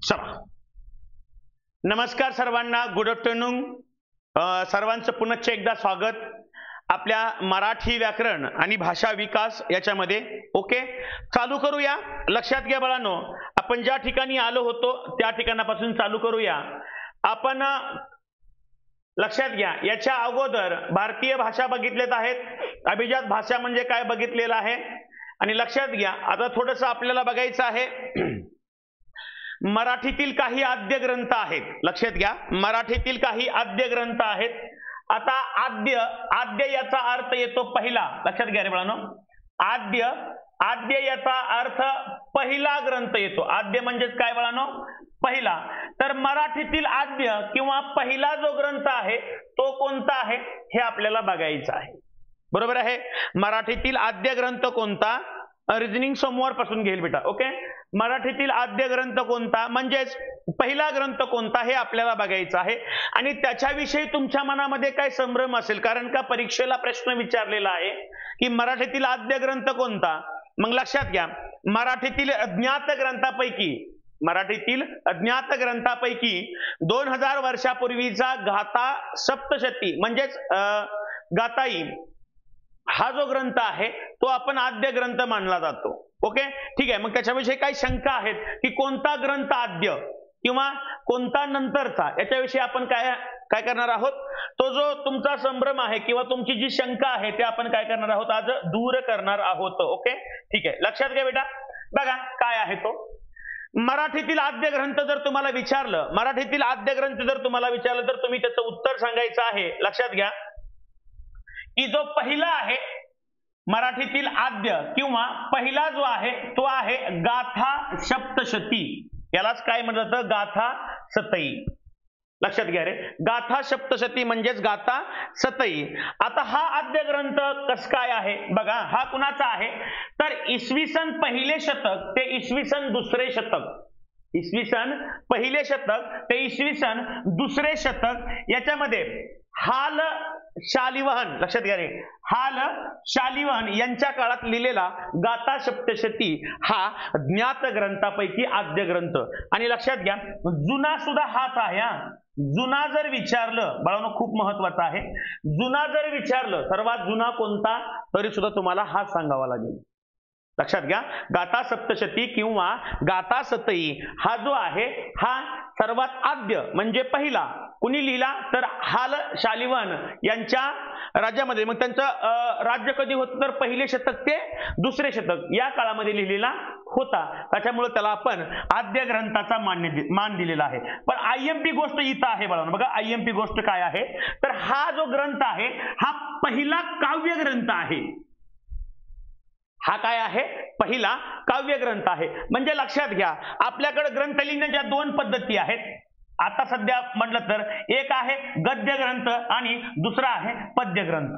चला, नमस्कार सर्वांना, गुड आफ्टरनून. सर्वांचं पुनश्च एकदा स्वागत आपल्या मराठी व्याकरण आणि भाषा विकास याच्यामध्ये. ओके, चालू करूया. लक्षात घ्या बाळांनो, आपण ज्या ठिकाणी आलो होतो त्या ठिकाणापासून चालू करूया. आपण लक्षात घ्या, याच्या अगोदर भारतीय भाषा बघितलेत आहेत, अभिजात भाषा म्हणजे काय बघितलेलं आहे. आणि लक्षात घ्या, आता थोडंसं आपल्याला बघायचं आहे मराठीतील काही आद्य ग्रंथ आहेत. लक्षात घ्या, मराठीतील काही आद्य ग्रंथ आहेत. आता आद्य याचा अर्थ येतो पहिला. लक्षात घ्या रे मुलांनो, आद्य याचा अर्थ पहिला ग्रंथ येतो. आद्य म्हणजेच काय मुलांनो? पहिला. तर मराठीतील आद्य किंवा पहिला जो ग्रंथ आहे तो कोणता आहे हे आपल्याला बघायचं आहे. बरोबर आहे. मराठीतील आद्य ग्रंथ कोणता? रिजनिंग सोमवार पासून घेईल बेटा. ओके, मराठीतील आद्य ग्रंथ कोणता म्हणजेच पहिला ग्रंथ कोणता हे आपल्याला बघायचं आहे. आणि त्याच्याविषयी तुमच्या मनामध्ये काय संभ्रम असेल, कारण का परीक्षेला प्रश्न विचारलेला आहे की मराठीतील आद्य ग्रंथ कोणता. मग लक्षात घ्या, मराठीतील अज्ञात ग्रंथापैकी 2000 वर्षापूर्वीचा गाथा सप्तशती म्हणजेच गाथाई हा जो ग्रंथ आहे तो आपण आद्य ग्रंथ मानला जातो. ओके, ठीक आहे. मग त्याच्याविषयी काही शंका आहेत की कोणता ग्रंथ आद्य किंवा कोणता नंतरचा, याच्याविषयी आपण काय करणार आहोत. तो जो तुमचा संभ्रम आहे किंवा तुमची जी शंका आहे ते आपण काय करणार आहोत, आज दूर करणार आहोत. ओके, ठीक आहे. लक्षात घ्या बेटा. बघा काय आहे तो मराठीतील आद्य ग्रंथ. जर तुम्हाला विचारलं तर तुम्ही त्याचं उत्तर सांगायचं आहे. लक्षात घ्या की जो पहिला आहे मराठीतील आद्य किंवा पहिला जो आहे तो आहे गाथा सप्तशती. यालाच काय म्हणलं जातं? गाथा सतई. लक्षात घ्या रे, गाथा सप्तशती म्हणजेच गाथा सतई. आता हा आद्य ग्रंथ कस काय आहे बघा. हा कुणाचा आहे तर इसवी सन पहिले शतक ते इसवी सन दुसरे शतक. इसवी सन पहिले शतक ते इसवी सन दुसरे शतक याच्यामध्ये हाल शालिवाहन, लक्षात घ्या रे, हाल शालिवाहन यांच्या काळात लिहिलेला गाथा सप्तशती हा ज्ञात ग्रंथापैकी आद्य ग्रंथ. आणि लक्षात घ्या, जुना सुद्धा हाच आहे. जुना जर विचारलं बाळांनो, खूप महत्वाचं आहे, जुना जर विचारलं सर्वात जुना कोणता तरी सुद्धा तुम्हाला हाच सांगावा लागेल. लक्षात घ्या, गाथा सप्तशती किंवा गाथा सतई हा जो आहे हा सर्वात आद्य म्हणजे पहिला कुणी लिहिला तर हाल शालिवाहन यांच्या राज्यामध्ये. मग त्यांचं राज्य कधी होतं तर पहिले शतक ते दुसरे शतक या काळामध्ये लिहिलेला होता. त्याच्यामुळे त्याला आपण आद्य ग्रंथाचा मान दिलेला आहे. पण आयएमपी गोष्ट इथं आहे बाळांनो. बघा आयएमपी गोष्ट काय आहे तर हा जो ग्रंथ आहे हा पहिला काव्य ग्रंथ आहे. हा काय आहे? पहिला काव्य ग्रंथ आहे. म्हणजे लक्षात घ्या, आपल्याकडे ग्रंथ लिहिण्याच्या दोन पद्धती आहेत. आता सध्या म्हटलं तर एक आहे गद्य ग्रंथ आणि दुसरा आहे पद्य ग्रंथ.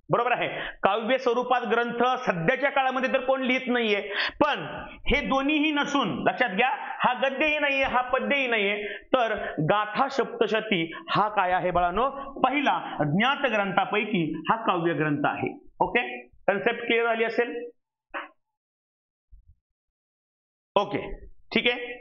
बरोबर आहे. काव्य स्वरूपात ग्रंथ सध्याच्या काळामध्ये तर कोण लिहित नाहीये, पण हे दोन्हीही नसून लक्षात घ्या, हा गद्यही नाहीये हा पद्यही नाहीये, तर गाथा सप्तशती हा काय आहे बाळांनो? पहिला ज्ञात ग्रंथापैकी हा काव्य ग्रंथ आहे. ओके, कन्सेप्ट क्लिअर झाली असेल. ओके, ठीक आहे.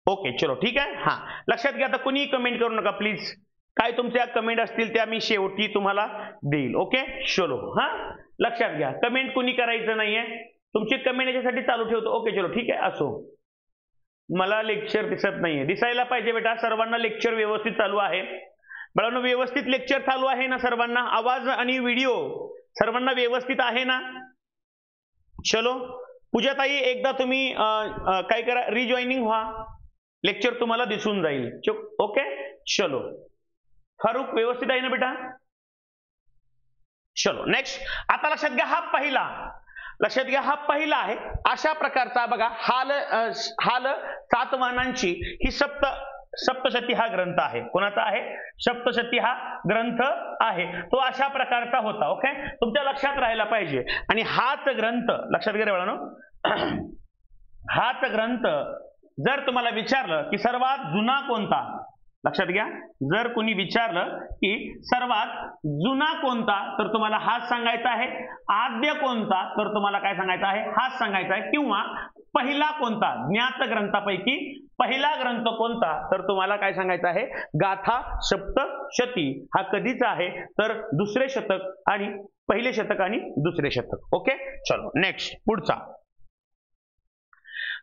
ओके, चलो ठीक आहे. हा, लक्षात घ्या. आता कुणी कमेंट करू नका प्लीज. काय तुमच्या कमेंट असतील त्या मी शेवटी तुम्हाला देईल. ओके, चलो. हा, लक्षात घ्या, कमेंट कुणी करायचं नाहीये. तुमची कमेंट याच्यासाठी चालू ठेवतो. ओके, चलो ठीक आहे. असो, मला लेक्चर दिसत नाहीये. दिसायला पाहिजे बेटा. सर्वांना लेक्चर व्यवस्थित चालू आहे बाळांनो. व्यवस्थित लेक्चर चालू आहे ना सर्वांना? आवाज आणि व्हिडिओ सर्वांना व्यवस्थित आहे ना? चलो, पूजाताई एकदा तुम्ही काय करा, रिजॉईनिंग व्हा, लेक्चर तुम्हाला दिसून जाईल. ओके, चलो. फारुख व्यवस्थित आहे ना बेटा? चलो नेक्स्ट. आता लक्षात घ्या, हा पहिला, लक्षात घ्या, हा पहिला आहे. अशा प्रकारचा बघा हाल सातवाहनांची ही सप्तशती हा ग्रंथ आहे. कोणाचा आहे? सप्तशती हा ग्रंथ आहे. तो अशा प्रकारचा होता. ओके, तुमच्या लक्षात राहायला पाहिजे. आणि हाच ग्रंथ लक्षात घ्या बाळांनो, हाच ग्रंथ जर तुम्हाला विचारलं की सर्वात जुना कोणता लक्षात घ्या, जर कोणी विचारलं की सर्वात जुना कोणता तर तुम्हाला हाच सांगायचा आहे, आद्य कोणता तर तुम्हाला काय सांगायचं आहे, हाच सांगायचा आहे, किंवा पहिला कोणता, ज्ञात ग्रंथापैकी पहिला ग्रंथ कोणता तर तुम्हाला काय सांगायचं आहे, गाथा सप्तशती हा कधीचा आहे तर दुसरे शतक आणि पहिले शतक आणि दुसरे शतक. ओके, चलो नेक्स्ट पुढचा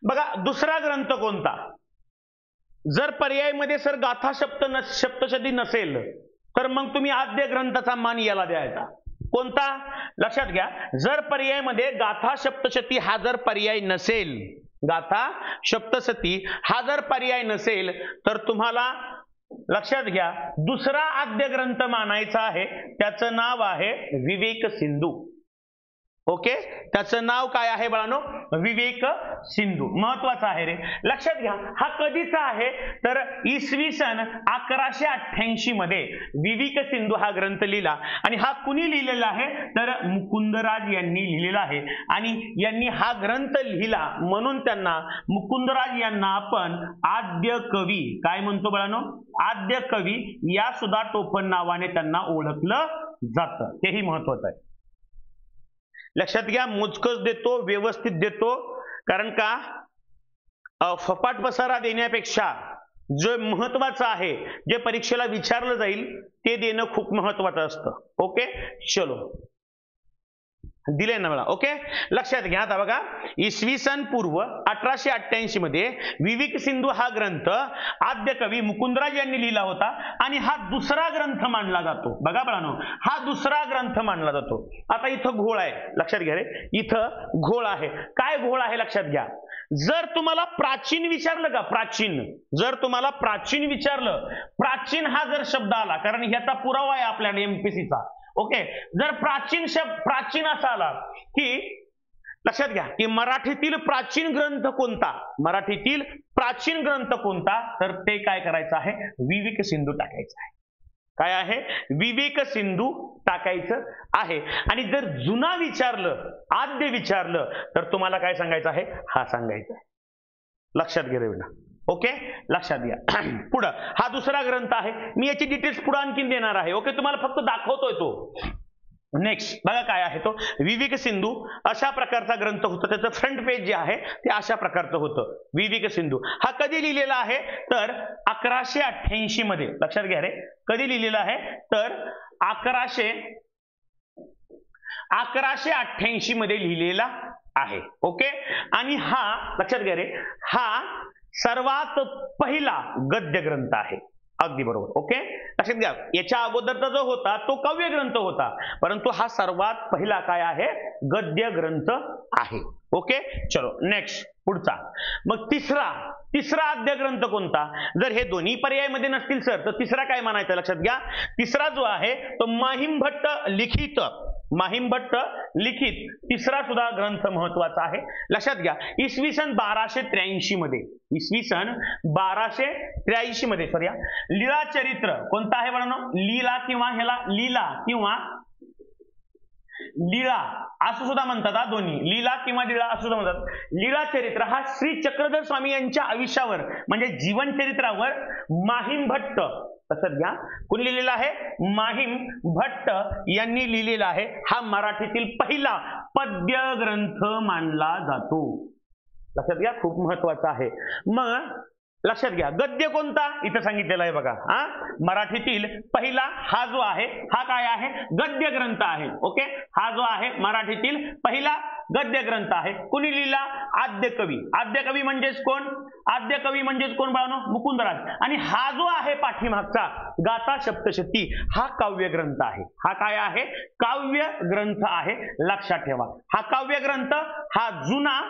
बघा. दुसरा ग्रंथ कोणता, जर पर्यायमध्ये सर गाथा सप्तशती नसेल तर मग तुम्ही आद्य ग्रंथाचा मान याला द्यायचा. कोणता, लक्षात घ्या, जर पर्यायमध्ये गाथा सप्तशती हा जर पर्याय नसेल, गाथा सप्तशती हा जर पर्याय नसेल तर तुम्हाला लक्षात घ्या दुसरा आद्य ग्रंथ मानायचा आहे, त्याचं नाव आहे विवेक सिंधू. ओके, त्याचं नाव काय आहे बाळांनो, विवेक सिंधू. महत्वाचा आहे रे, लक्षात घ्या. हा कधीचा आहे तर इसवी सन 1188 मध्ये विवेक सिंधू हा ग्रंथ लिहिला. आणि हा कुणी लिहिलेला आहे तर मुकुंदराज यांनी लिहिलेला आहे. आणि यांनी हा ग्रंथ लिहिला म्हणून त्यांना मुकुंदराज यांना आपण आद्य कवी काय म्हणतो बाळांनो, आद्य कवी या सुद्धा टोपण नावाने त्यांना ओळखलं जातं. तेही महत्वाचं आहे. लक्षात घ्या, मोजकच देतो, व्यवस्थित देतो, कारण का फपाट पसारा देण्यापेक्षा जे महत्वाचं आहे, जे परीक्षेला विचारलं जाईल ते देणं खूप महत्वाचं असतं. ओके, चलो दिले ना मला. ओके, लक्षात घ्या. आता बघा, इसवी सन पूर्व 1888 मध्ये विवेक सिंधू हा ग्रंथ आद्य कवी मुकुंदराज यांनी लिहिला होता आणि हा दुसरा ग्रंथ मानला जातो. बघा बाळांनो, हा दुसरा ग्रंथ मानला जातो. आता इथं घोळ आहे, लक्षात घ्या रे, इथं घोळ आहे. काय घोळ आहे लक्षात घ्या. जर तुम्हाला प्राचीन विचारलं का, प्राचीन, जर तुम्हाला प्राचीन विचारलं, प्राचीन हा जर शब्द आला, कारण ह्याचा पुरावा आहे आपल्याला एमपीसीचा. ओके, जर प्राचीन असा आला की लक्षात घ्या की मराठीतील प्राचीन ग्रंथ कोणता, मराठीतील प्राचीन ग्रंथ कोणता तर ते काय करायचं आहे, विवेक सिंधू टाकायचं आहे. काय आहे, विवेक सिंधू टाकायचं आहे. आणि जर जुना विचारलं, आद्य विचारलं तर तुम्हाला काय सांगायचं आहे, हा सांगायचं आहे. लक्षात घ्या बेटा. ओके, लक्षात घ्या. पुढं हा दुसरा ग्रंथ आहे, मी याची डिटेल्स पुढे आणखीन देणार आहे. ओके, तुम्हाला फक्त दाखवतोय तो. नेक्स्ट बघा काय आहे तो, विवेक सिंधू अशा प्रकारचा ग्रंथ होता. त्याचं फ्रंट पेज जे आहे ते अशा प्रकारचं होतं. विवेक सिंधू हा कधी लिहिलेला आहे तर 1188 मध्ये. लक्षात घ्या रे, कधी लिहिलेला आहे तर 1188 मध्ये लिहिलेला आहे. ओके, आणि हा लक्षात घ्या रे, हा सर्वात पहिला गद्य ग्रंथ आहे. अगदी बरोबर. ओके, लक्षात घ्या, याच्या अगोदरचा जो होता तो काव्य ग्रंथ होता, परंतु हा सर्वात पहिला काय आहे, गद्य ग्रंथ आहे. ओके, चलो नेक्स्ट पुढचा. मग तिसरा आद्य ग्रंथ कोणता, जर हे दोन्ही पर्यायमध्ये नसतील सर तर तिसरा काय म्हणायचं, लक्षात घ्या. तिसरा जो आहे तो माहिमभट्ट लिखित, माहिमभट्ट लिखित तिसरा सुद्धा ग्रंथ महत्वाचा आहे. लक्षात घ्या, इसवी सन 1283 मध्ये, इसवी सन 1283 मध्ये सॉरी, लीला चरित्र कोणता आहे म्हणून, लीला किंवा ह्याला लीला किंवा लीळा असं सुद्धा म्हणतात. हा दोन्ही लीला किंवा लीळा असं सुद्धा म्हणतात. लीळा चरित्र हा श्री चक्रधर स्वामी यांच्या आयुष्यावर म्हणजे जीवन चरित्रावर माहिम भट्ट, लक्षात घ्या, कोणी लिहिलेला आहे, माहिम भट्ट यांनी लिहिलेला आहे. हा मराठीतील पहिला पद्य ग्रंथ मानला जातो. लक्षात घ्या, खूप महत्वाचा आहे. मग लक्षात घ्या, गद्य कोणता इथं सांगितलेला आहे बघा. मराठीतील पहिला हा जो आहे हा काय आहे, गद्य ग्रंथ आहे. ओके, हा जो आहे मराठीतील पहिला गद्य ग्रंथ आहे. कुणी लिहिला, आद्य कवी. आद्य कवी म्हणजेच कोण, आद्य कवी म्हणजेच कोण बाळांनो, मुकुंदराज. आणि हा जो आहे पाठीमागचा गाथा सप्तशती हा काव्य ग्रंथ आहे. हा काय आहे, काव्य ग्रंथ आहे. लक्षात ठेवा, हा काव्य ग्रंथ हा जुना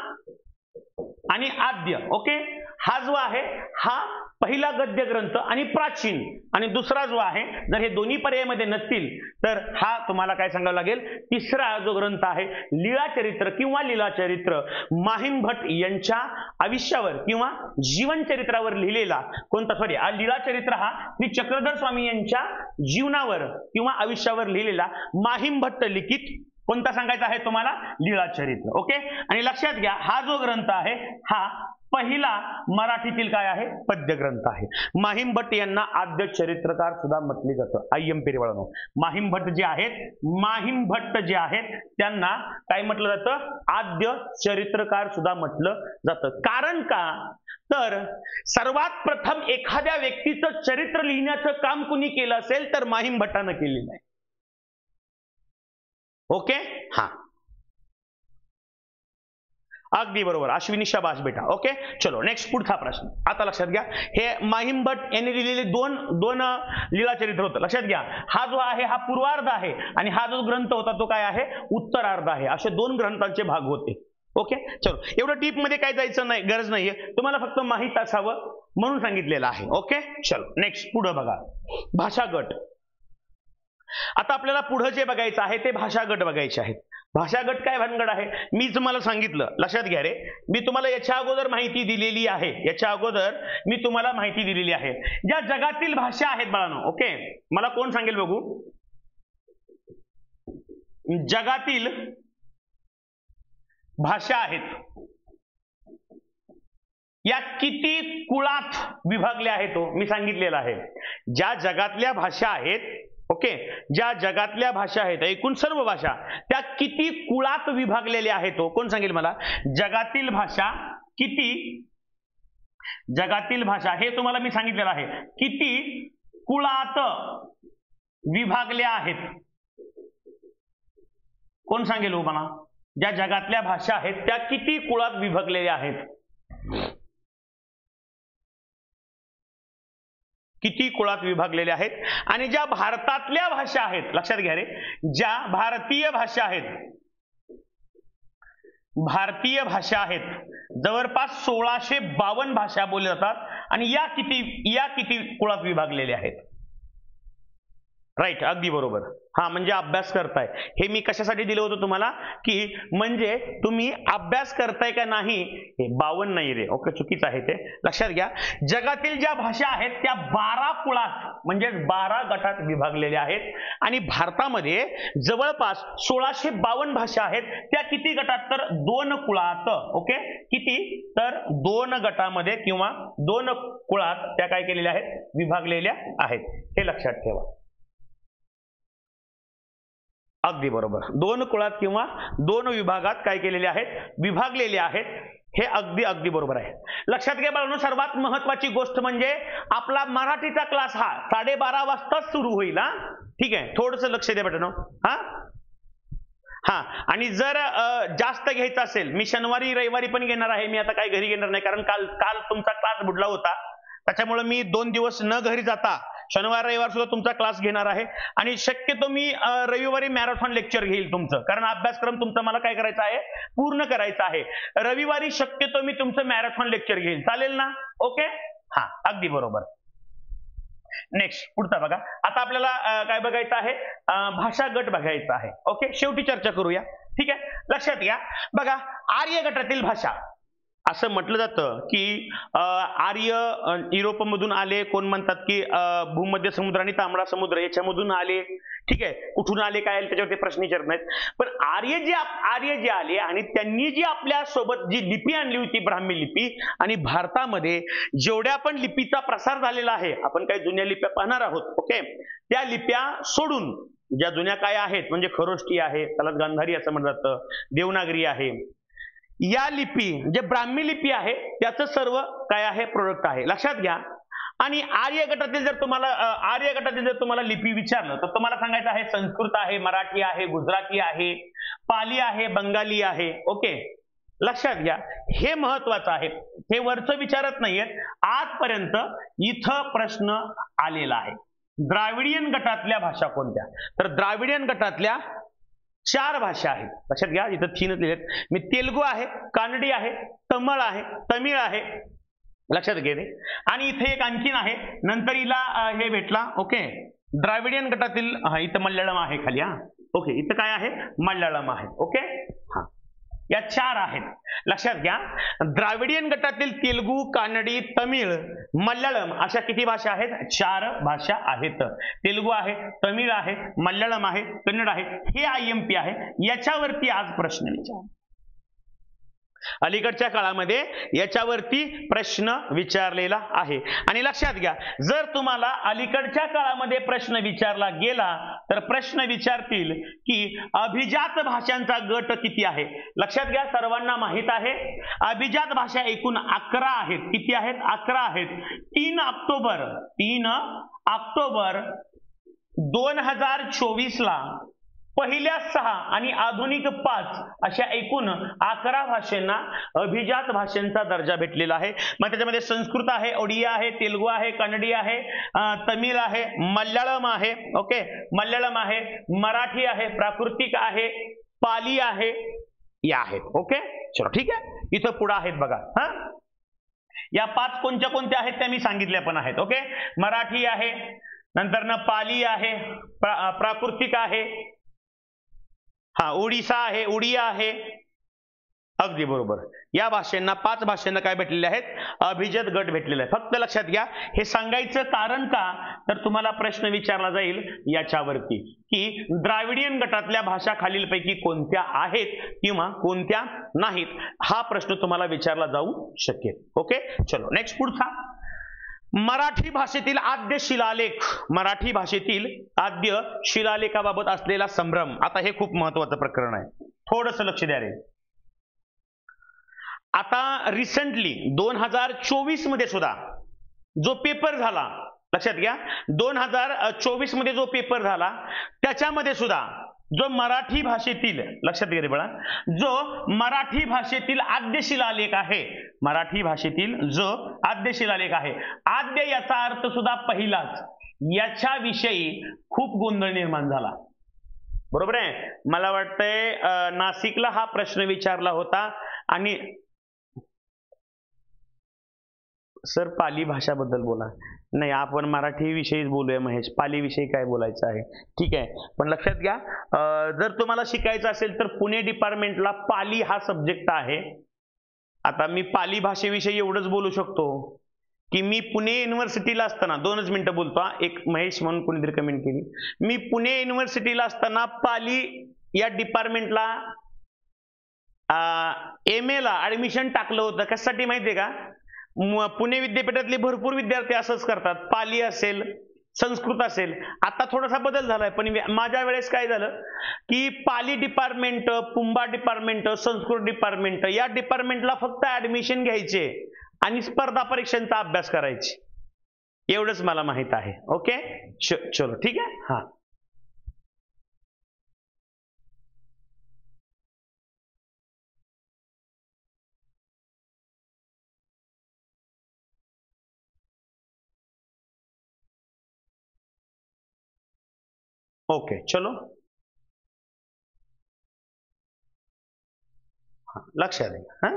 आणि आद्य. ओके, हा जो आहे हा पहिला गद्य ग्रंथ आणि प्राचीन, आणि दुसरा जो आहे जर हे दोन्ही पर्यायामध्ये नसतील तर हा तुम्हाला काय सांगावं लागेल, तिसरा जो ग्रंथ आहे लीळा चरित्र किंवा लीला चरित्र माहिम भट्ट यांच्या आयुष्यावर किंवा जीवन चरित्रावर लिहिलेला कोणता, सॉरी लीळा चरित्र हा श्री चक्रधर स्वामी यांच्या जीवनावर किंवा आयुष्यावर लिहिलेला माहिम भट्ट लिखित कोणता सांगायचा आहे तुम्हाला, लीळा चरित्र. ओके, आणि लक्षात घ्या, हा जो ग्रंथ आहे हा पहिला मराठीतील काय आहे पद्य ग्रंथ आहे. माहीम भट्ट यांना आद्य चरित्रकार सुद्धा म्हटले जातं. IMP बाळांनो, माहीम भट्ट जे आहेत त्यांना काय म्हटलं जातं आद्य चरित्रकार सुद्धा म्हटलं जातं. कारण का तर सर्वात प्रथम एखाद्या व्यक्तीचं चरित्र लिहिण्याचं काम कुणी केलं असेल तर माहीम भट्टानं केलेलं आहे. ओके, हा अगदी बरोबर अश्विनी शाबाश बेटा. ओके चलो नेक्स्ट पुढचा प्रश्न आता लक्षात घ्या. हे माहीम भट्ट यांनी लिहिलेले दोन लीळा चरित्र होतं. लक्षात घ्या हा जो आहे हा पूर्वार्ध आहे आणि हा जो ग्रंथ होता तो काय आहे उत्तरार्ध आहे. असे दोन ग्रंथांचे भाग होते. ओके चलो एवढं डीप मध्ये काय जायचं नाही गरज नाहीये तुम्हाला फक्त माहित असावं म्हणून सांगितलेलं आहे. ओके चलो नेक्स्ट पुढे बघा भाषा गट. आता आपल्याला पुढे जे बघायचं आहे ते भाषा गट बघायचे आहेत. भाषा गट काय भानगड आहे मी तुम्हाला सांगितलं. लक्षात घ्या रे मी तुम्हाला याच्या अगोदर माहिती दिलेली आहे. ज्या जगातील भाषा आहेत बाळांनो. ओके मला कोण सांगेल बघू. जगातील भाषा आहेत या किती कुळात विभागल्या आहेत तो मी सांगितलेला आहे. ज्या जगातल्या भाषा आहेत ओके ज्या जगातल्या भाषा आहेत एकूण सर्व भाषा त्या किती कुळात विभागलेल्या आहेत तो कोण सांगेल मला. जगातील भाषा हे तुम्हाला मी सांगितलेलं आहे किती कुळात विभागल्या आहेत कोण सांगेल हो मला. ज्या जगातल्या भाषा आहेत त्या किती कुळात विभागलेल्या आहेत. किती कुळात विभागलेल्या आहेत. आणि ज्या भारतातल्या भाषा आहेत लक्षात घ्या रे ज्या भारतीय भाषा आहेत जवळपास 1652 भाषा बोलल्या जातात आणि या किती कुळात विभागलेल्या आहेत. राईट अगदी बरोबर. हा म्हणजे अभ्यास करताय. हे मी कशासाठी दिलं होतं तुम्हाला की म्हणजे तुम्ही अभ्यास करताय का नाही. हे 52 नाही रे. ओके चुकीचं आहे ते लक्षात घ्या. जगातील ज्या भाषा आहेत त्या 12 कुळात म्हणजे 12 गटात विभागलेल्या आहेत आणि भारतामध्ये जवळपास 1652 भाषा आहेत. त्या किती गटात तर 2 कुळात. ओके किती तर 2 गटामध्ये किंवा 2 कुळात त्या काय केलेल्या आहेत विभागलेल्या आहेत. हे लक्षात ठेवा. अगदी बरोबर 2 कुळात किंवा 2 विभागात काय केलेले आहेत विभागलेले आहेत. हे अगदी बरोबर आहे. लक्षात घ्या बाळांनो सर्वात महत्वाची गोष्ट म्हणजे आपला मराठीचा क्लास हा 12:30 वाजता सुरू होईल. ठीक आहे थोडंसं लक्ष द्या बेटा. हा आणि जर जास्त घ्यायचं असेल मी शनिवारी रविवारी पण घेणार आहे. मी आता काही घरी घेणार नाही कारण काल तुमचा क्लास बुडला होता त्याच्यामुळे मी 2 दिवस न घरी जाता शनिवार रविवार सुद्धा तुमचा क्लास घेणार आहे आणि शक्यतो मी रविवारी मॅरेथॉन लेक्चर घेईल तुमचं कारण अभ्यासक्रम तुमचा मला काय करायचा आहे पूर्ण करायचा आहे. रविवारी शक्यतो मी तुमचं मॅरेथॉन लेक्चर घेईल चालेल ना. ओके हा अगदी बरोबर. नेक्स्ट पुढचा बघा. आता आपल्याला काय बघायचं आहे भाषा गट बघायचा आहे. ओके शेवटी चर्चा करूया. ठीक आहे लक्षात घ्या बघा आर्य गटातील भाषा असं म्हटलं जातं की आर्य युरोपमधून आले. कोण म्हणतात की भूमध्य समुद्र आणि तांबडा समुद्र याच्यामधून आले. ठीक आहे कुठून आले काय त्याच्यावरती प्रश्न विचारत नाहीत. पण आर्य जे आले आणि त्यांनी जी आपल्या सोबत जी लिपी आणली होती ब्राह्मी लिपी आणि भारतामध्ये जेवढ्या पण लिपीचा प्रसार झालेला आहे आपण काही जुन्या लिप्या पाहणार आहोत. ओके त्या लिप्या सोडून ज्या जुन्या काय आहेत म्हणजे खरोष्टी आहे त्याला गांधारी असं म्हणलं जातं देवनागरी आहे. या लिपी जे ब्राह्मी लिपी आहे त्याचं सर्व काय आहे प्रोडक्ट आहे. लक्षात घ्या. आणि आर्य गटातील जर तुम्हाला लिपी विचारलं तर तुम्हाला सांगायचं आहे संस्कृत आहे मराठी आहे गुजराती आहे पाली आहे बंगाली आहे. ओके लक्षात घ्या हे महत्वाचं आहे. हे वरचं विचारत नाहीयेत. आजपर्यंत इथं प्रश्न आलेला आहे. द्राविडियन गटातल्या भाषा कोणत्या तर द्राविडियन गटातल्या 4 भाषा आहेत. लक्षात घ्या इथं 3 लिहिलेत मी. तेलुगू आहे कानडी आहे तमिळ आहे लक्षात घे रे. आणि इथे एक आणखीन आहे नंतर हिला हे भेटला. ओके द्राविडियन गटातील इथं मल्याळम आहे खाली. ओके इथं काय आहे मल्याळम आहे. ओके हा या 4 आहेत. लक्षात घ्या द्राविडियन गटातील तेलुगू कानडी तमिळ मल्याळम अशा किती भाषा आहेत 4 भाषा आहेत. तेलुगू आहे तमिळ आहे मल्याळम आहे कन्नड आहे. हे IMP आहे. याच्यावरती आज प्रश्न विचार. अलीकडच्या काळामध्ये याच्यावरती प्रश्न विचारलेला आहे. आणि लक्षात घ्या, जर तुम्हाला अलीकडच्या काळामध्ये प्रश्न विचारला गेला तर प्रश्न विचारतील की अभिजात भाषांचा गट किती आहे. लक्षात घ्या, सर्वांना माहित आहे अभिजात भाषा एकूण 11 आहेत. किती आहेत? 11 आहेत. 3 ऑक्टोबर 2024 ला पहिल्या 6 आणि आधुनिक 5 अशा एकूण 11 भाषांना अभिजात भाषांचा दर्जा भेटलेला आहे. मग त्याच्यामध्ये संस्कृत आहे, ओडिया आहे, तेलुगू आहे, कन्नडी आहे, तमिळ आहे, मल्याळम आहे, ओके, मल्याळम आहे, मराठी आहे, प्राकृतिक आहे, पाली आहे, या आहेत. ओके, चलो ठीक आहे. इथं पुढे आहेत बघा. हा, या 5 कोणत्या कोणत्या आहेत त्या मी सांगितल्या पण आहेत. ओके, मराठी आहे, नंतर न पाली आहे, प्राकृतिक आहे, हा, ओडिसा आहे, उडिया आहे, अगदी बरोबर. या भाषांना 5 भाषांना काय भेटलेले आहेत? अभिजात गट भेटलेला आहे. फक्त लक्षात घ्या, हे सांगायचं कारण का, तर तुम्हाला प्रश्न विचारला जाईल याच्यावरती की द्राविडियन गटातल्या भाषा खालीलपैकी कोणत्या आहेत किंवा कोणत्या नाहीत, हा प्रश्न तुम्हाला विचारला जाऊ शकेल. ओके, चलो नेक्स्ट पुढचा. मराठी भाषेतील आद्य शिलालेख, मराठी भाषेतील आद्य शिलालेखाबाबत असलेला संभ्रम. आता हे खूप महत्वाचं प्रकरण आहे, थोडंसं लक्ष द्या रे. आता रिसेंटली 2024 मध्ये सुद्धा जो पेपर झाला, लक्षात घ्या, 2024 मध्ये जो पेपर झाला त्याच्यामध्ये सुद्धा जो मराठी भाषेतील, लक्षात घ्या रे बाळा, जो मराठी भाषेतील आद्य शिलालेख आहे, मराठी भाषेतील जो आद्य शिलालेख आहे, आद्य याचा अर्थ सुद्धा पहिलाच, याच्याविषयी खूप गोंधळ निर्माण झाला. बरोबर आहे. मला वाटतंय नाशिकला हा प्रश्न विचारला होता. आणि सर पाली भाषाबद्दल बोला. नाही, आपण मराठी विषयीच बोलूया महेश, पाली विषयी काय बोलायचं आहे. ठीक आहे, पण लक्षात घ्या, जर तुम्हाला शिकायचं असेल तर पुणे डिपार्टमेंटला पाली हा सब्जेक्ट आहे. आता मी पाली भाषेविषयी एवढंच बोलू शकतो की मी पुणे युनिव्हर्सिटीला असताना, 2च मिनिटं बोलतो, एक महेश म्हणून कोणीतरी कमेंट केली, मी पुणे युनिव्हर्सिटीला असताना पाली या डिपार्टमेंटला MA ला ऍडमिशन टाकलं होतं. कशासाठी माहितीये का? पुणे विद्यापीठातले भरपूर विद्यार्थी असंच करतात, पाली असेल, संस्कृत असेल. आता थोडासा बदल झालाय, पण माझ्या वेळेस काय झालं की Pali department, पुंबा department, Sanskrit department या डिपार्टमेंटला फक्त ऍडमिशन घ्यायचे आणि स्पर्धा परीक्षांचा अभ्यास करायचे, एवढंच मला माहित आहे. ओके, चलो ठीक आहे. हा, ओके, चलो लक्षात द्या.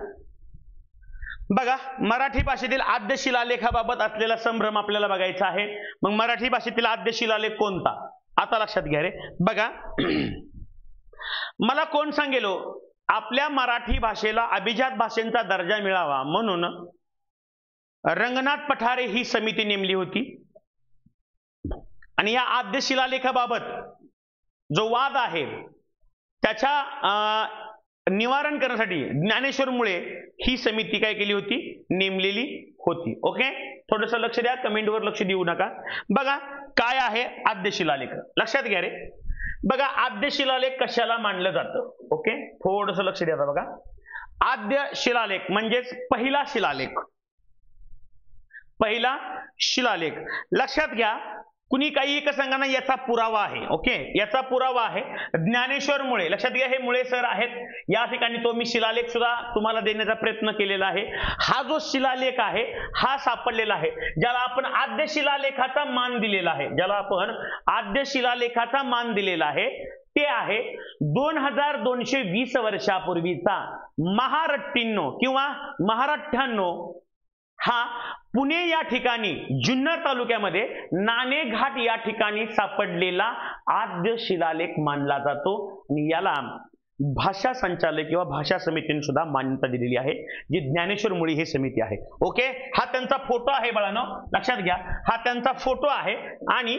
बघा, मराठी भाषेतील आद्य शिलालेखाबाबत असलेला संभ्रम आपल्याला बघायचा आहे. मग मराठी भाषेतील आद्य शिलालेख कोणता? आता लक्षात घ्या रे. बघा, मला कोण सांगेल आपल्या मराठी भाषेला अभिजात भाषेचा दर्जा मिळावा म्हणून रंगनाथ पठारे ही समिती नेमली होती. आणि या आद्य शिलालेखाबाबत जो वाद आहे त्याच्या निवारण करण्यासाठी ज्ञानेश्वर मुळे ही समिती काय केली होती? नेमलेली होती. ओके, थोडंसं लक्ष द्या, कमेंटवर लक्ष देऊ नका. बघा काय आहे आद्य शिलालेख, लक्षात घ्या रे. बघा, आद्य शिलालेख कशाला मानलं जातं? ओके, थोडंसं लक्ष द्या. बघा, आद्य शिलालेख म्हणजेच पहिला शिलालेख, पहिला शिलालेख. लक्षात घ्या, कुणी काही एक सांगा याचा पुरावा आहे. ओके, याचा पुरावा आहे ज्ञानेश्वर मुळे. लक्षात घ्या, हे मुळे सर आहेत. या ठिकाणी तो मी शिलालेख सुद्धा तुम्हाला देण्याचा प्रयत्न केलेला आहे. हा जो शिलालेख आहे हा सापडलेला आहे, ज्याला आपण आद्य शिलालेखाचा मान दिलेला आहे, ज्याला आपण आद्य शिलालेखाचा मान दिलेला आहे ते आहे 2220 वर्षापूर्वीचा महारट्टींनो किंवा महारठ्ठ्याण्णो हा पुणे या ठिकाणी जुन्नर तालुक्यामध्ये नाणेघाट या ठिकाणी सापडलेला आद्य शिलालेख मानला जातो. आणि याला भाषा संचालक किंवा भाषा समितीने सुद्धा मान्यता दिलेली आहे, जी ज्ञानेश्वर मुळे ही समिती आहे. ओके, हा त्यांचा फोटो आहे बाळांनो, लक्षात घ्या, हा त्यांचा फोटो आहे. आणि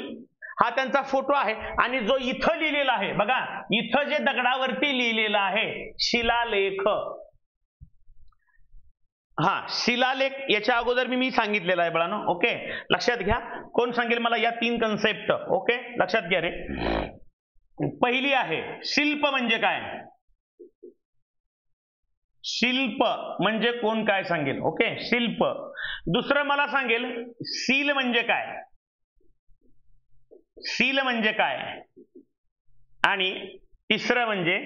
हा त्यांचा फोटो आहे. आणि जो इथं लिहिलेला आहे बघा, इथं जे दगडावरती लिहिलेला आहे शिलालेख, हा शिलालेख याच्या अगोदर मी सांगितलेलं आहे बाळांनो. ओके, लक्षात घ्या. कोण सांगेल मला या 3 कन्सेप्ट? ओके, लक्षात घ्या रे. पहिली आहे शिल्प म्हणजे काय. शिल्प म्हणजे कोण काय सांगेल? ओके, शिल्प. दुसरं मला सांगेल सील म्हणजे काय. सील म्हणजे काय. आणि तिसरं म्हणजे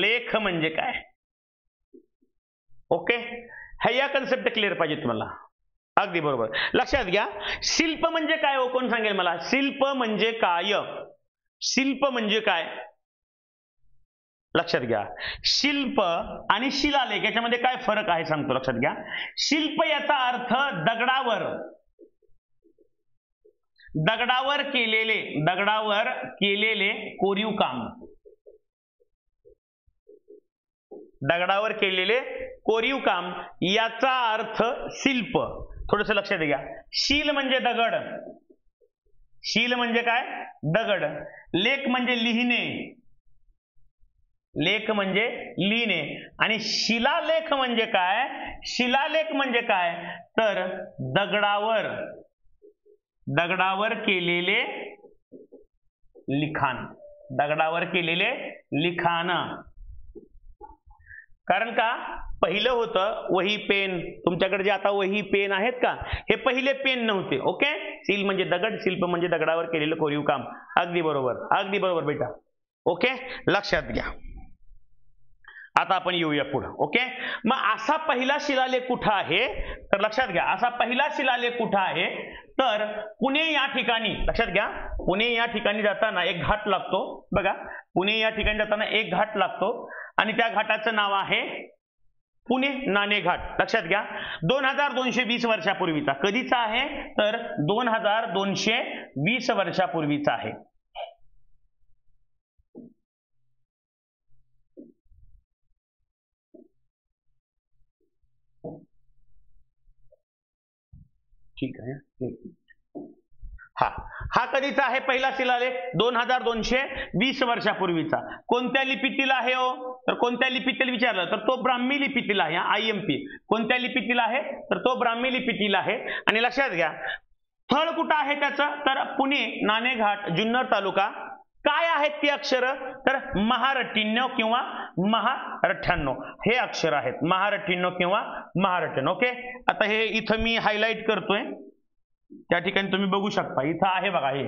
लेख म्हणजे काय. ओके, हे या कन्सेप्ट क्लिअर पाहिजे तुम्हाला. अगदी बरोबर, लक्षात घ्या. शिल्प म्हणजे काय हो, कोण सांगेल मला? शिल्प म्हणजे काय. शिल्प म्हणजे काय लक्षात घ्या. शिल्प आणि शिलालेख याच्यामध्ये काय फरक आहे सांगतो, लक्षात घ्या. शिल्प याचा अर्थ दगडावर केलेले कोरीव काम. दगडावर केलेले कोरीव काम याचा अर्थ शिल्प. थोडस लक्षात घ्या. शील म्हणजे दगड. शील म्हणजे काय? दगड. लेख म्हणजे लिहिणे. लेख म्हणजे लिहिणे. आणि शिलालेख म्हणजे काय? शिलालेख म्हणजे काय तर दगडावर केलेले लिखाण. दगडावर केलेले लिखाण. कारण का पहिलं होतं वही पेन. तुमच्याकडे जे आता वही पेन आहेत का, हे पहिले पेन नव्हते. ओके, सील म्हणजे दगड, शिल्प म्हणजे दगडावर केलेलं कोरीव काम. अगदी बरोबर, अगदी बरोबर बेटा. ओके, लक्षात घ्या. आता आपण येऊया पुढे. ओके, मग असा पहिला शिलालेख कुठं आहे तर लक्षात घ्या. असा पहिला शिलालेख कुठं आहे तर पुणे या ठिकाणी. लक्षात घ्या, पुणे या ठिकाणी जाताना एक घाट लागतो बघा. पुणे या ठिकाणी जाताना एक घाट लागतो आणि त्या घाटाचं नाव आहे पुणे नाणे घाट. लक्षात घ्या, 2220 वर्षापूर्वीचा. कधीचा आहे तर 2220 वर्षापूर्वीचा आहे. ठीक आहे. हा कधीचा आहे पहिला शिलालेख? 2220 वर्षापूर्वीचा. कोणत्या लिपीतील आहे हो तर कोणत्या लिपीतील विचारलं तर तो ब्राह्मी लिपीतील आहे. IMP कोणत्या लिपीतील आहे तर तो ब्राह्मी लिपीतील आहे. आणि लक्षात घ्या स्थळ कुठं आहे त्याचं तर पुणे नाणेघाट जुन्नर तालुका. काय आहेत ती अक्षर तर महारठ्ठ्याण्णव किंवा महारठ्ठ्याण्णव हे अक्षर आहेत. महारठ्ठ्याण्णव किंवा महारठ्ठ्याण्णव. ओके, आता हे इथं मी हायलाइट करतोय. त्या ठिकाणी तुम्ही बघू शकता इथं आहे बघा. हे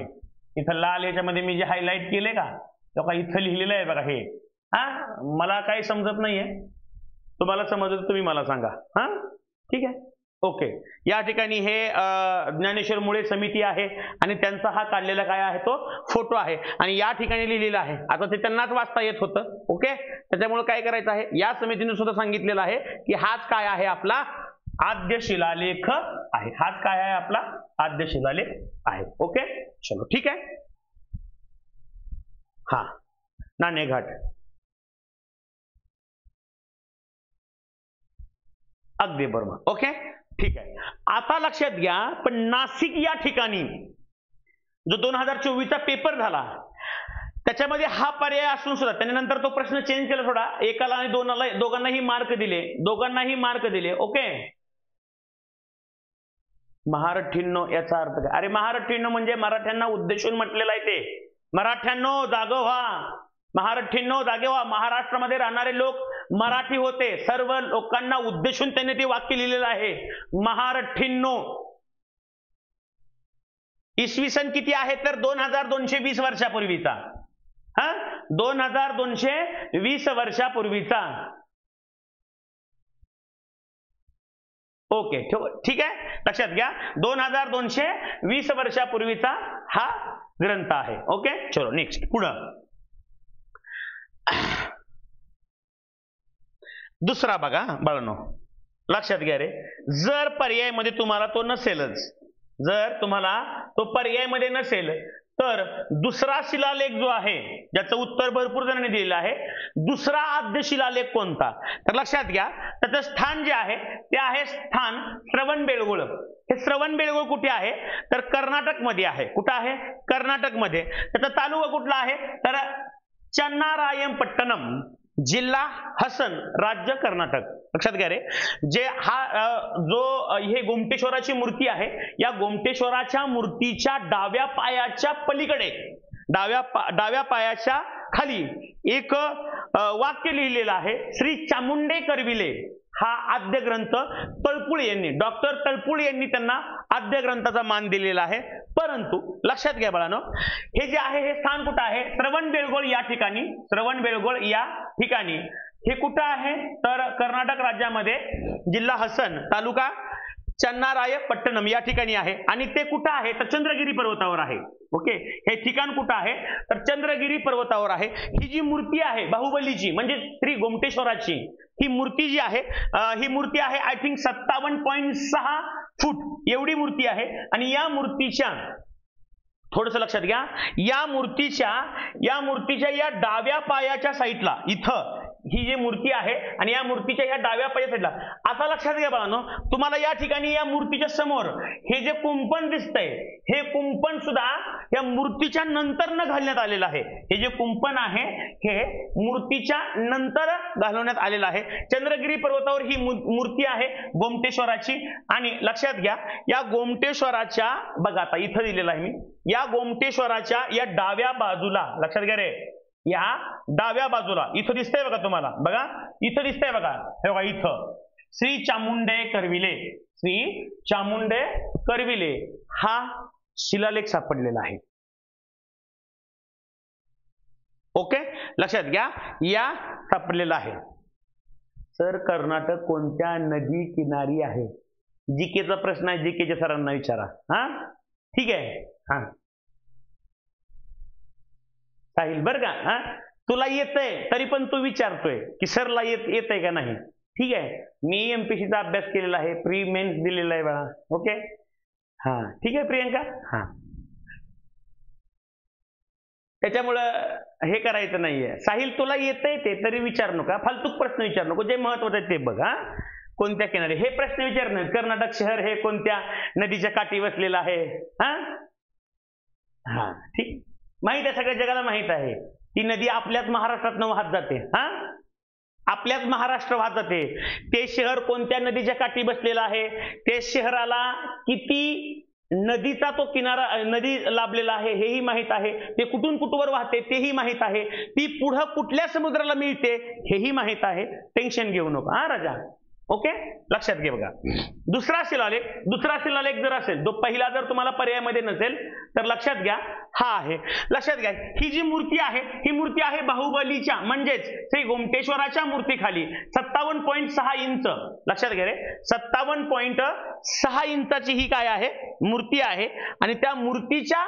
इथं लाल याच्यामध्ये मी जे हायलाइट केले का तेव्हा इथं लिहिलेलं आहे बघा. हे मला काही समजत नाहीये, तुम्हाला समजत तुम्ही मला सांगा. ठीक आहे. ओके, या ठिकाणी हे ज्ञानेश्वर मुळे समिती आहे आणि त्यांचा हा काढलेला काय आहे तो फोटो आहे आणि या ठिकाणी लिहिलेला आहे. आता ते त्यांनाच वाचता येत होतं. ओके, त्याच्यामुळे काय करायचं आहे या समितीने सुद्धा सांगितलेलं आहे की हाच काय आहे आपला आद्य शिलालेख आहे. हाच काय आहे आपला आद्य शिलालेख आहे. ओके, चलो ठीक आहे. हा नाणेघाट. अगदी बरोबर. ओके, ठीक आहे. आता लक्षात घ्या पण नाशिक या ठिकाणी जो 2024चा पेपर झाला त्याच्यामध्ये हा पर्याय असून सुद्धा त्याने नंतर तो प्रश्न चेंज केला थोडा. एकाला आणि दोघांनाही मार्क दिले. ओके, महारठ्ठ्याण्णव याचा अर्थ काय? अरे महारठ्ठ्याण्णव म्हणजे मराठ्यांना उद्देशून म्हटलेलं आहे ते. मराठ्यांनो जाग व्हा, महारठ्ठ्याण्णव जागे व्हा. महाराष्ट्रामध्ये राहणारे लोक मराठी होते. सर्व लोकांना उद्देशून त्यांनी ते वाक्य लिहिलेलं आहे महारठ्ठ्याण्णव. इसवी सन किती आहे तर 2220 वर्षापूर्वीचा. 2220 वर्षापूर्वीचा. ओके, ठीक आहे. लक्षात घ्या 2220 वर्षापूर्वीचा हा ग्रंथ आहे. ओके, चलो नेक्स्ट पुढं. दुसरा बघा बाळांनो, लक्षात घ्या रे. जर पर्यायमध्ये तुम्हाला तो नसेलच, जर तुम्हाला तो पर्यायमध्ये नसेल तर दुसरा शिलालेख जो आहे ज्याचं उत्तर भरपूर जणांनी दिलेलं आहे, दुसरा आद्य शिलालेख कोणता तर लक्षात घ्या त्याचं स्थान जे आहे ते आहे स्थान श्रवणबेळगोळ. हे श्रवणबेळगोळ कुठे आहे तर कर्नाटक मध्ये आहे. कुठं आहे? कर्नाटक मध्ये. त्याचा तालुका कुठला आहे तर चन्नारायणपट्टणम. जिल्हा हसन, राज्य कर्नाटक. लक्षात घ्या रे, जे हे गोमटेश्वराची मूर्ती आहे, या गोमटेश्वराच्या मूर्तीच्या डाव्या पायाच्या पलीकडे, डाव्या पायाच्या खाली एक वाक्य लिहिलेलं आहे, श्री चामुंडे करविले. हा आद्य ग्रंथ तळपुळे यांनी, डॉक्टर तळपुळे यांनी त्यांना आद्य ग्रंथाचा मान दिलेला आहे. परंतु लक्षात घ्या बाळांनो, हे जे आहे हे स्थान कुठं आहे? श्रवणबेळगोळ या ठिकाणी. श्रवणबेळगोळ या ठिकाणी हे कुठं आहे? तर कर्नाटक राज्यामध्ये, जिल्हा हसन, तालुका चन्नारायपट्टणम या ठिकाणी आहे. आणि ते कुठं आहे? तर चंद्रगिरी पर्वतावर आहे. ओके, हे ठिकाण कुठं आहे? तर चंद्रगिरी पर्वतावर आहे. ही जी मूर्ती आहे बाहुबलीची, म्हणजे श्री गोमटेश्वराची, ही मूर्ती जी आहे, ही मूर्ती आहे आय थिंक 57.6 फूट एवढी मूर्ती आहे. आणि या मूर्तीच्या, थोडस लक्षात घ्या, या मूर्तीच्या या डाव्या पायाच्या साईडला, इथं ही जी मूर्ती आहे आणि या मूर्तीच्या या डाव्या पायाच्या साईडला, आता लक्षात घ्या बाळांनो, तुम्हाला या ठिकाणी या मूर्तीच्या समोर हे जे कुंपण दिसतंय, हे कुंपण सुद्धा या मूर्तीच्या नंतर न घालण्यात आलेलं आहे. हे जे कुंपण आहे हे मूर्तीच्या नंतर घालवण्यात आलेलं आहे. चंद्रगिरी पर्वतावर ही मूर्ती आहे गोमटेश्वराची. आणि लक्षात घ्या, या गोमटेश्वराच्या, बघा आता इथं दिलेलं आहे मी, या गोमटेश्वराच्या या डाव्या बाजूला, लक्षात घ्या रे, या डाव्या बाजूला इथं दिसतंय बघा तुम्हाला, बघा इथं दिसतंय बघा, हे बघा इथं श्री चामुंडे करविले, श्री चामुंडे करविले हा शिलालेख सापडलेला आहे. ओके, लक्षात घ्या, या सापडलेला आहे. सर कर्नाटक कोणत्या नदी किनारी आहे? जीकेचा प्रश्न आहे, जीकेच्या सरांना विचारा. हा ठीक आहे. हा साहिल, बरं का, हा तुला येतंय तरी पण तू विचारतोय की सरला येतंय का नाही. ठीक आहे, मी एमपीसीचा अभ्यास केलेला आहे, प्री मेन्स दिलेला आहे बाळा. ओके, हा ठीक आहे प्रियंका. हा त्याच्यामुळं हे करायचं नाहीये. साहिल तुला येतंय ते तरी विचार नका, फालतूक प्रश्न विचार नको, जे महत्वाचं आहे ते बघ. हा कोणत्या किनारी हे प्रश्न विचारणं, कर्नाटक शहर हे कोणत्या नदीच्या काठी वसलेलं आहे? हा हा ठीक, माहित आहे, सगळ्या जगाला माहित आहे. ती नदी आपल्याच महाराष्ट्रातनं वाहत जाते. हा आपल्याच महाराष्ट्र वाहत जाते. ते शहर कोणत्या नदीच्या काठी बसलेलं आहे, ते शहराला किती नदीचा तो किनारा, नदी लाभलेला आहे हेही माहित आहे. ते कुठून कुठवर वाहते तेही माहित आहे. ती पुढं कुठल्या समुद्राला मिळते हेही माहित आहे. टेन्शन घेऊ नका हा राजा. ओके, लक्षात घे. बघा दुसरा शिलालेख जर असेल, जो पहिला जर तुम्हाला पर्यायामध्ये नसेल तर लक्षात घ्या हा आहे. लक्षात घ्या, ही जी मूर्ती आहे ही मूर्ती आहे बाहुबलीच्या, म्हणजेच श्री गोमटेश्वराच्या मूर्तीखाली 57.6 इंच. लक्षात घ्या रे, 57.6 इंचाची ही काय आहे? मूर्ती आहे. आणि त्या मूर्तीच्या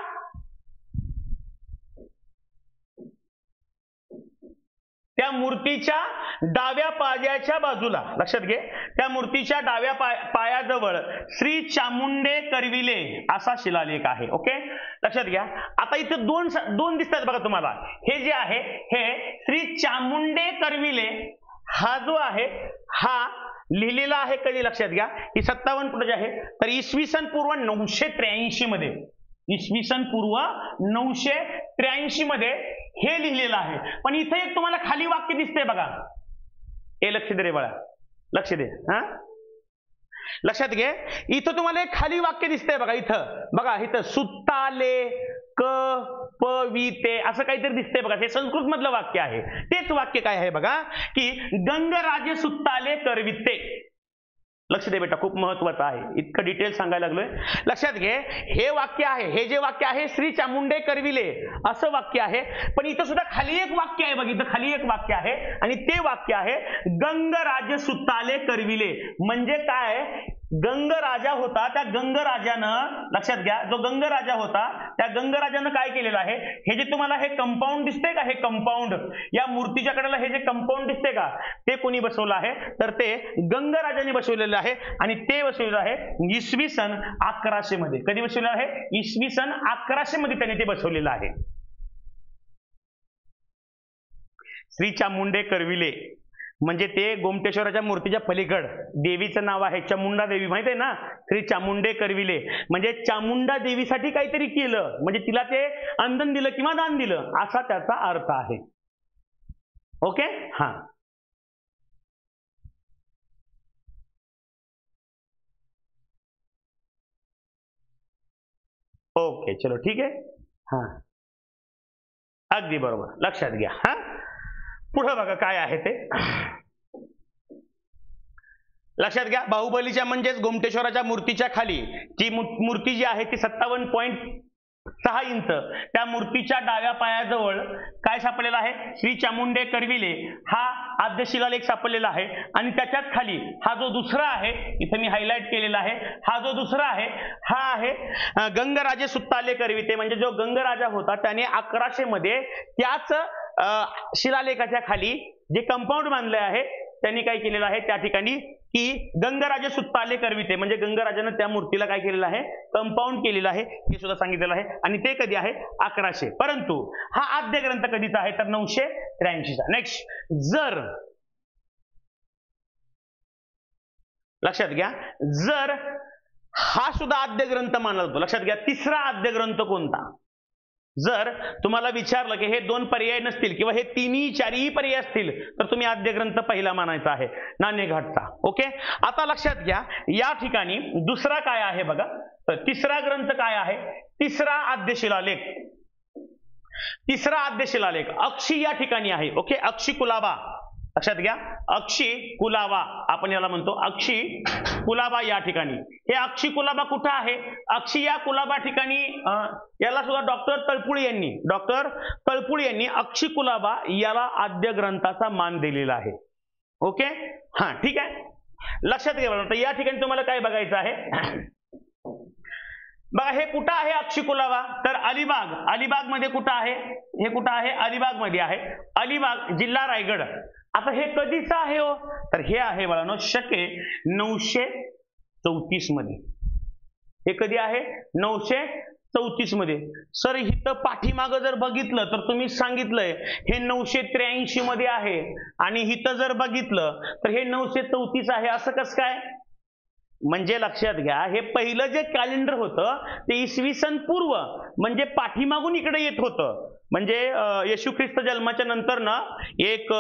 डाव्या पायाच्या बाजूला, लक्षात घे, त्या मूर्तीच्या डाव्या पायाजवळ श्री चामुंडे करविले असा शिलालेख आहे. ओके, लक्षात घ्या. आता इथे दोन दिसतात बघा तुम्हाला. हे जे आहे हे श्री चामुंडे करविले हा जो आहे हा लिहिलेला आहे कधी? लक्षात घ्या, ही 57 फुटाची आहे. तर इसवी सन पूर्व 983 मध्ये, इसवी सन पूर्व 983 मध्ये हे लिहिलेलं आहे. पण इथे एक तुम्हाला खाली वाक्य दिसतंय बघा, हे लक्ष दे रे बाळा, लक्ष दे. हा लक्षात घे, इथं तुम्हाला एक खाली वाक्य दिसतंय बघा, इथं बघा, इथं सुत्ताले कपविते असं काहीतरी दिसतंय बघा. हे संस्कृत मधलं वाक्य आहे. तेच वाक्य काय आहे बघा, की गंगराजे सुत्ताले करविते. लक्ष दे बेटा, खूप महत्वाचं आहे, इतकं डिटेल सांगायला लागलोय. लक्षात घे, हे वाक्य आहे, हे जे वाक्य आहे श्री चामुंडे करविले असं वाक्य आहे. पण इथं सुद्धा खाली एक वाक्य आहे बघ, इथं खाली एक वाक्य आहे आणि ते वाक्य आहे गंगराज सुत्ताले करविले. म्हणजे काय? गंगराजा होता, त्या गंगराजानं, लक्षात घ्या, जो गंगराजा होता त्या गंगराजानं काय केलेलं आहे, हे जे तुम्हाला हे कंपाऊंड दिसतंय का, हे कंपाऊंड, या मूर्तीच्या कडेला हे जे कंपाऊंड दिसतंय का, ते कोणी बसवलं आहे? तर ते गंगराजाने बसवलेलं आहे. आणि ते बसवलेलं आहे इसवी सन 1100 मध्ये. कधी बसवलेलं आहे? इसवी सन 1100 मध्ये त्यांनी ते बसवलेलं आहे. श्री चामुंडे करविले म्हणजे ते गोमटेश्वराच्या मूर्तीच्या पलीकड देवीचं नाव आहे चामुंडा देवी, माहित आहे ना. श्री चामुंडे करविले म्हणजे चामुंडा देवीसाठी काहीतरी केलं, म्हणजे तिला ते अंदन दिलं किंवा दान दिलं असा त्याचा अर्थ आहे. ओके. हा ओके, चलो ठीक आहे. हा अगदी बरोबर, लक्षात घ्या. हा पुढे बघा काय आहे ते. लक्षात घ्या, बाहुबलीच्या म्हणजेच गोमटेश्वराच्या मूर्तीच्या खाली जी मूर्ती जी आहे ती 57.6 इंच, त्या मूर्तीच्या डाव्या पायाजवळ काय सापडलेला आहे, श्री चामुंडे करविले हा आद्य शिलालेख सापडलेला आहे. आणि त्याच्याच खाली हा जो दुसरा आहे, इथे मी हायलाइट केलेला आहे, हा जो दुसरा आहे हा आहे गंगराजे सुत्ताले करविते, म्हणजे जो गंगराजा होता त्याने 1100 मध्ये त्याच शिलालेखाच्या खाली जे कंपाऊंड बांधले आहे त्यांनी काय केलेलं आहे त्या ठिकाणी की गंगराजे सुत्ताले करविते, म्हणजे गंगराजानं त्या मूर्तीला काय केलेलं आहे, कंपाऊंड केलेलं आहे, हे सुद्धा सांगितलेलं आहे. आणि ते कधी आहे, 1100. परंतु हा आद्य ग्रंथ कधीचा आहे तर 983चा. नेक्स्ट, जर लक्षात घ्या, जर हा सुद्धा आद्य ग्रंथ मानला जातो. लक्षात घ्या, तिसरा आद्य ग्रंथ कोणता, जर तुम्हाला विचारलं की हे दोन पर्याय नसतील किंवा हे तिन्ही चारही पर्याय असतील तर तुम्ही आद्य ग्रंथ पहिला मानायचा आहे, नाणेघाटचा. ओके. आता लक्षात घ्या, या ठिकाणी दुसरा काय आहे बघा, तर तिसरा ग्रंथ काय आहे, तिसरा आद्य शिलालेख, तिसरा आद्य शिलालेख अक्षी या ठिकाणी आहे. ओके, अक्षी कुलाबा. लक्षात घ्या, अक्षी कुलाबा आपण याला म्हणतो, अक्षी कुलाबा या ठिकाणी. हे अक्षी कुलाबा कुठं आहे, अक्षी या कुलाबा ठिकाणी याला सुद्धा डॉक्टर तळपुळे यांनी अक्षी कुलाबा याला आद्य ग्रंथाचा मान दिलेला आहे. ओके. हा ठीक आहे, लक्षात घ्या. तर या ठिकाणी तुम्हाला काय बघायचं आहे बघा, हे कुठं आहे अक्षी कुलाबा, तर अलिबाग, अलिबाग मध्ये कुठं आहे, हे कुठं आहे, अलिबाग मध्ये आहे, अलिबाग जिल्हा रायगड. आता हे कधीच आहे हो, तर हे आहे बाळांनो शके 934 मध्ये. हे कधी आहे, 934 मध्ये. सर इथं पाठीमागं जर बघितलं तर तुम्ही सांगितलंय हे 983 मध्ये आहे आणि इथं जर बघितलं तर हे 934 आहे, असं कसं काय, म्हणजे लक्षात घ्या, हे पहिलं जे कॅलेंडर होतं ते इसवी सन पूर्व म्हणजे पाठीमागून इकडे येत होतं, म्हणजे येशू ख्रिस्त जन्माच्या नंतर ना एक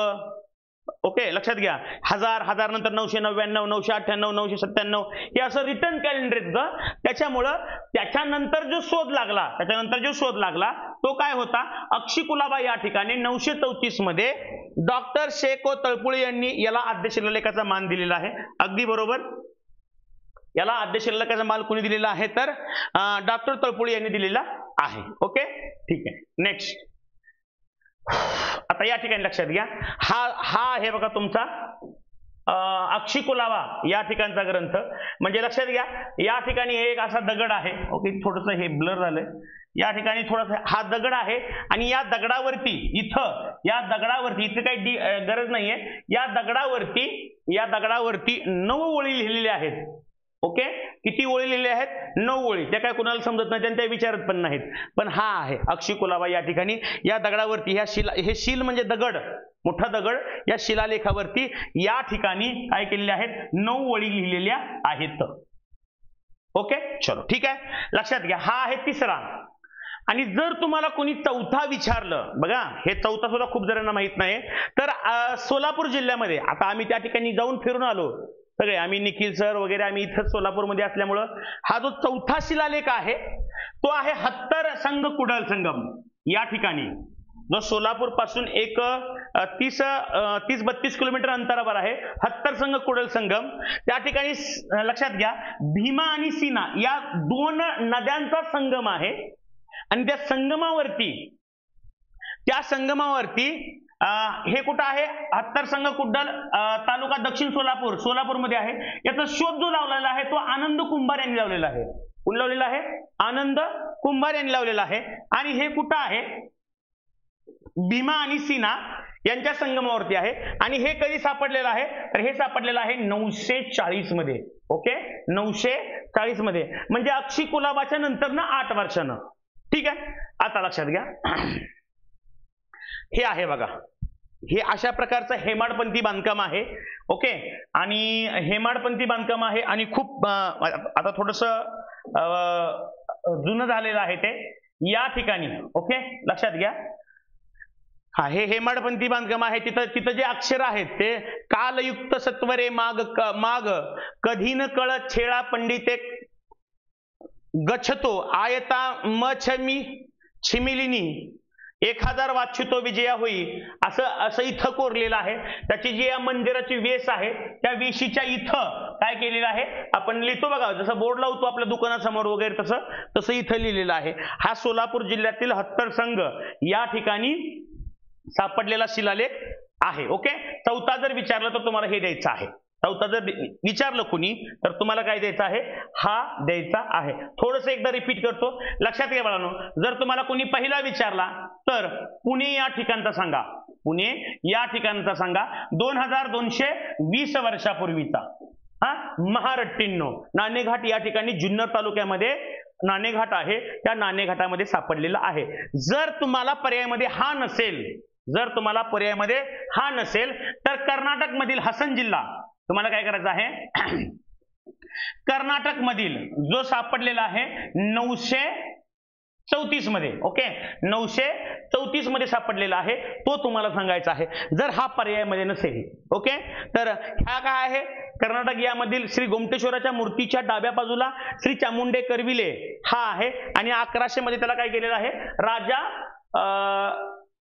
ओके लक्षात घ्या, 1000 नंतर 999, 998, 997 हे असं रिटर्न कॅलेंडर येतं. त्याच्यामुळं त्याच्यानंतर जो शोध लागला तो काय होता, अक्षी कुलाबा या ठिकाणी 934 मध्ये डॉक्टर शेको तळपुळे यांनी याला आद्य शिलालेखाचा मान दिलेला आहे. अगदी बरोबर, याला आद्य शिलालेखाचा मान कोणी दिलेला आहे तर डॉक्टर तळपुळे यांनी दिलेला आहे. ओके ठीक आहे. नेक्स्ट, आता या ठिकाणी लक्षात घ्या, हा आहे बघा तुमचा अक्षी कुलाबा या ठिकाणचा ग्रंथ. म्हणजे लक्षात घ्या, या ठिकाणी एक असा दगड आहे. ओके, थोडस हे ब्लर झालंय, या ठिकाणी थोडासा हा दगड आहे आणि या दगडावरती इथे काही गरज नाहीये, या दगडावरती 9 ओळी लिहिलेल्या आहेत. ओके, किती ओळी लिहिलेल्या आहेत, 9 ओळी. त्या काय कुणाला समजत नाही, त्यांच्या विचारत पण नाहीत, पण हा आहे अक्षी कुलाबा या ठिकाणी. या दगडावरती हे शील म्हणजे दगड, मोठा दगड, या शिलालेखावरती या ठिकाणी काय केलेले आहेत, 9 ओळी लिहिलेल्या आहेत. ओके चलो ठीक आहे, लक्षात घ्या, हा आहे तिसरा. आणि जर तुम्हाला कोणी चौथा विचारलं, बघा हे चौथा सुद्धा खूप जणांना माहित नाही, तर सोलापूर जिल्ह्यामध्ये, आता आम्ही त्या ठिकाणी जाऊन फिरून आलो सगळे, आम्ही निखिल सर वगैरे आम्ही इथं सोलापूरमध्ये असल्यामुळं हा जो चौथा शिलालेख आहे तो आहे हत्तर संघ कुडल संगम या ठिकाणी, जो सोलापूर पासून एक 30-32 किलोमीटर अंतरावर आहे. हत्तर संघ कुडल संगम त्या ठिकाणी लक्षात घ्या, भीमा आणि सीना या 2 नद्यांचा संगम आहे. आणि त्या संगमावरती हे कुठं आहे, हत्तर संघ कुड्डल तालुका दक्षिण सोलापूरमध्ये आहे. याचा शोध जो लावलेला आहे तो आनंद कुंभार यांनी लावलेला आहे. कोण लावलेला आहे, आनंद कुंभार यांनी लावलेला आहे. आणि हे कुठं आहे, भीमा आणि सीना यांच्या संगमावरती आहे. आणि हे कधी सापडलेलं आहे, तर हे सापडलेलं आहे 940 मध्ये. ओके, 940 मध्ये, म्हणजे अक्षी कुलाबाच्या नंतर ना 8 वर्षानं. ठीक आहे, आता लक्षात घ्या, हे आहे बघा, हे अशा प्रकारचं हेमाडपंथी बांधकाम आहे. ओके, आणि हेमाडपंथी बांधकाम आहे आणि खूप आता थोडस जुनं झालेलं आहे ते या ठिकाणी. ओके लक्षात घ्या, हा, हे हेमाडपंथी बांधकाम आहे. तिथं तिथं जे अक्षर आहेत ते कालयुक्त सत्वरे माग माग कधी न कळत छेळा पंडिते गच्छतो आयता मछमी छिमिलिनी 1000 वाच्युतो विजया होई, असं इथं कोरलेलं आहे. त्याची जी या मंदिराची वेस आहे त्या वेशीच्या इथं काय केलेलं आहे आपण लिहितो बघा, जसं बोर्ड लावतो आपल्या दुकानासमोर वगैरे तसं इथं लिहिलेलं आहे. हा सोलापूर जिल्ह्यातील हत्तर संघ या ठिकाणी सापडलेला शिलालेख आहे. ओके, चौथा जर विचारलं तर तुम्हाला हे द्यायचं आहे. चौथा जर विचारलं कुणी तर तुम्हाला काय द्यायचं आहे, हा द्यायचा आहे. थोडस एकदा रिपीट करतो, लक्षात घ्या बाळांनो. जर तुम्हाला कुणी पहिला विचारला तर पुणे या ठिकाणचा सांगा, पुणे या ठिकाणचा सांगा. 2220 वर्षापूर्वीचा हा महारट्टींनो नाणेघाट या ठिकाणी जुन्नर तालुक्यामध्ये नाणेघाट आहे, त्या नाणेघाटामध्ये सापडलेला आहे. जर तुम्हाला पर्यायामध्ये हा नसेल, जर तुम्हाला पर्यायामध्ये हा नसेल तर कर्नाटक मधील हसन जिल्हा तुम्हाला काय करायचं आहे, कर्नाटक मधील जो सापडलेला आहे 934 मध्ये, ओके 934 मध्ये सापडलेला आहे तो तुम्हाला सांगायचा आहे. जर हा पर्यायामध्ये नसेल, ओके, तर हा काय आहे, कर्नाटक यामधील श्री गोमटेश्वराच्या मूर्तीच्या डाव्या बाजूला श्री चामुंडे करविले हा आहे. आणि 1100 मध्ये त्याला काय केलेलं आहे, राजा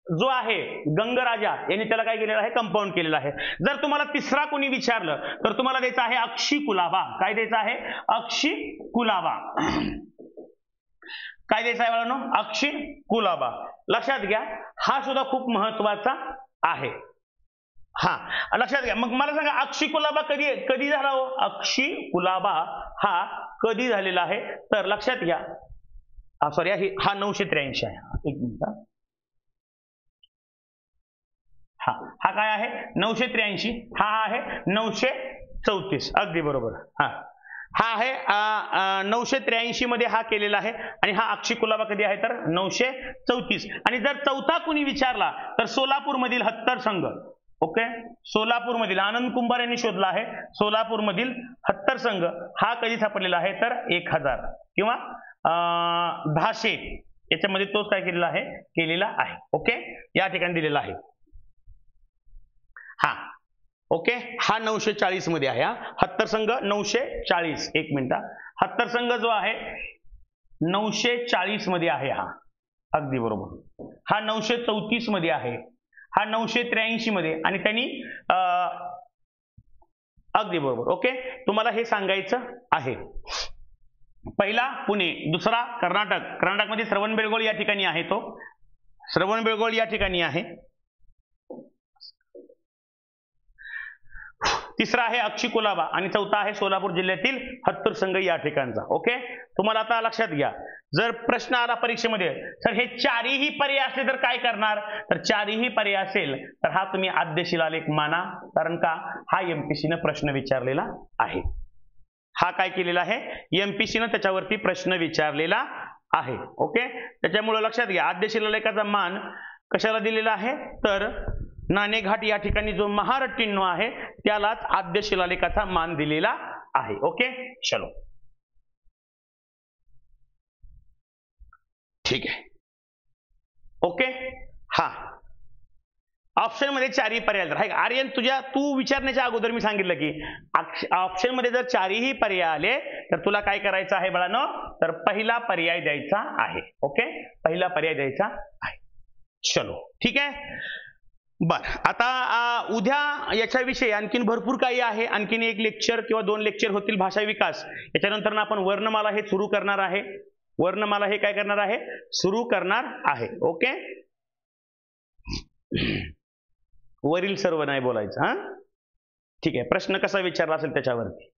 जो आहे गंगराजा यांनी त्याला काय केलेलं आहे, कंपाऊंड केलेलं आहे. जर तुम्हाला तिसरा कोणी विचारलं तर तुम्हाला द्यायचा आहे अक्षी कुलाबा. काय द्यायचं आहे, अक्षी कुलाबा. काय द्यायचं आहे बाळांनो, अक्षी कुलाबा. लक्षात घ्या, हा सुद्धा खूप महत्वाचा आहे. हा लक्षात घ्या. मग मला सांगा अक्षी कुलाबा कधी झाला हो, अक्षी कुलाबा हा कधी झालेला आहे, तर लक्षात घ्या, सॉरी हा 983 आहे. एक मिनिट, हा काय आहे 983, हा आहे 934, अगदी बरोबर. हा आहे 983 मध्ये हा केलेला आहे. आणि हा अक्षी कुलाबा कधी आहे तर 934. आणि जर चौथा कुणी विचारला तर सोलापूर मधील हत्तर संघ, ओके, सोलापूर मधील आनंद कुंभार यांनी शोधला आहे. सोलापूर मधील हत्तर संघ हा कधी सापडलेला आहे तर 1000 किंवा 1000 याच्यामध्ये तोच काय केलेला आहे. ओके, या ठिकाणी दिलेला आहे. हा ओके, हा 940 मध्ये आहे. हत्तर संघ 940, एक मिनिट, हत्तर संघ जो आहे 940 मध्ये आहे, हा अगदी बरोबर. हा 934 मध्ये आहे, हा 983 मध्ये, आणि त्यांनी अगदी बरोबर. ओके, तुम्हाला हे सांगायचं आहे. पहिला पुणे, दुसरा कर्नाटक मध्ये श्रवणबेळगोळ या ठिकाणी आहे, तो श्रवणबेळगोळ या ठिकाणी आहे. तिसरा आहे अक्षी कुलाबा आणि चौथा आहे सोलापूर जिल्ह्यातील हत्तर संघ या ठिकाणचा. ओके, तुम्हाला आता लक्षात घ्या, जर प्रश्न आला परीक्षेमध्ये सर हे चारही पर्याय असले तर काय करणार, तर चारही पर्याय असेल तर हा तुम्ही आद्य शिलालेख माना, कारण का हा एमपीसी ने प्रश्न विचारलेला आहे. हा काय केलेला आहे, एमपीसी ने त्याच्यावरती प्रश्न विचारलेला आहे. ओके, त्याच्यामुळे लक्षात घ्या, आद्य शिलालेखाचा मान कशाला दिलेला आहे, तर नाणेघाट या ठिकाणी जो महारट्टींनो आहे त्यालाच आद्य शिलालेखाचा मान दिलेला आहे. ओके, चलो ठीक आहे. ओके, हा ऑप्शन मध्ये चारही पर्याय जर आर्यन तू विचारण्याच्या अगोदर मी सांगितलं की ऑप्शन मध्ये जर चारही पर्याय आले तर तुला काय करायचं आहे बाळांनो, तर पहिला पर्याय द्यायचा आहे. ओके, पहिला पर्याय द्यायचा आहे. चलो ठीक आहे. बर, आता उद्या याच्याविषयी आणखीन भरपूर काही आहे. आणखीन एक लेक्चर किंवा 2 लेक्चर होतील भाषा विकास. याच्यानंतर आपण वर्णमाला हे सुरू करणार आहे. वर्णमाला हे काय करणार आहे, सुरू करणार आहे. ओके, वरील सर्व नाही बोलायचं. हा ठीक आहे, प्रश्न कसा विचारला असेल त्याच्यावरती.